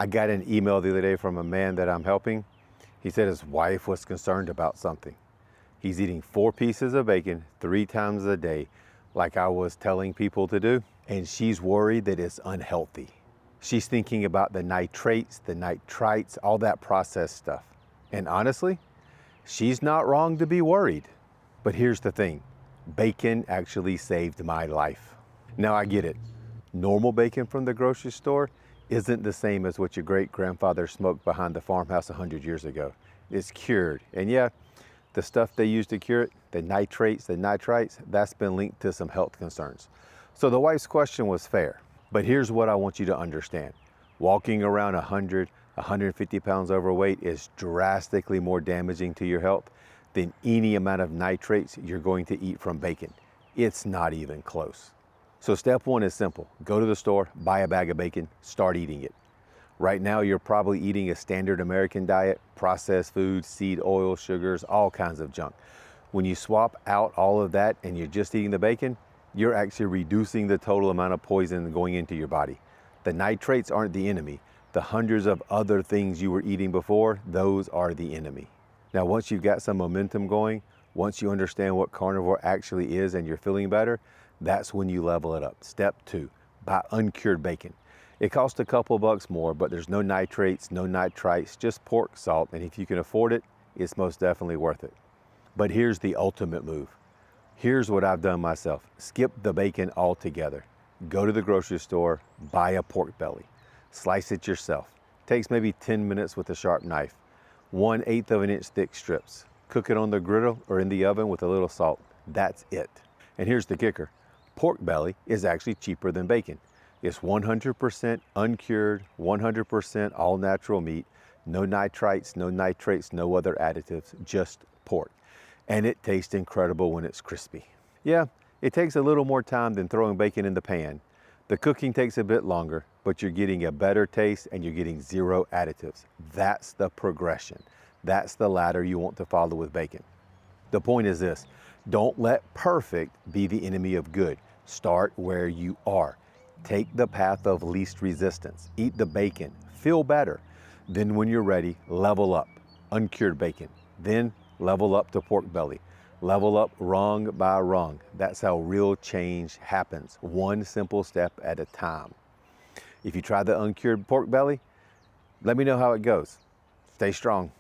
I got an email the other day from a man that I'm helping. He said his wife was concerned about something. He's eating 4 pieces of bacon 3 times a day, like I was telling people to do, and she's worried that it's unhealthy. She's thinking about the nitrates, the nitrites, all that processed stuff. And honestly, she's not wrong to be worried. But here's the thing, bacon actually saved my life. Now I get it. Normal bacon from the grocery store isn't the same as what your great-grandfather smoked behind the farmhouse 100 years ago. It's cured. And yeah, the stuff they use to cure it, the nitrates, the nitrites, that's been linked to some health concerns. So the wife's question was fair. But here's what I want you to understand. Walking around 100, 150 pounds overweight is drastically more damaging to your health than any amount of nitrates you're going to eat from bacon. It's not even close. So step 1 is simple. Go to the store, buy a bag of bacon, start eating it. Right now, you're probably eating a standard American diet, processed foods, seed oil, sugars, all kinds of junk. When you swap out all of that and you're just eating the bacon, you're actually reducing the total amount of poison going into your body. The nitrates aren't the enemy. The hundreds of other things you were eating before, those are the enemy. Now, once you've got some momentum going, once you understand what carnivore actually is and you're feeling better, that's when you level it up. Step 2, buy uncured bacon. It costs a couple bucks more, but there's no nitrates, no nitrites, just pork salt. And if you can afford it, it's most definitely worth it. But here's the ultimate move. Here's what I've done myself. Skip the bacon altogether. Go to the grocery store, buy a pork belly. Slice it yourself. Takes maybe 10 minutes with a sharp knife. 1/8 of an inch thick strips. Cook it on the griddle or in the oven with a little salt. That's it. And here's the kicker. Pork belly is actually cheaper than bacon. It's 100% uncured, 100% all natural meat, no nitrites, no nitrates, no other additives, just pork. And it tastes incredible when it's crispy. Yeah, it takes a little more time than throwing bacon in the pan. The cooking takes a bit longer, but you're getting a better taste and you're getting 0 additives. That's the progression. That's the ladder you want to follow with bacon. The point is this, don't let perfect be the enemy of good. Start where you are. Take the path of least resistance. Eat the bacon. Feel better. Then when you're ready, level up. Uncured bacon. Then level up to pork belly. Level up rung by rung. That's how real change happens. One simple step at a time. If you try the uncured pork belly, let me know how it goes. Stay strong.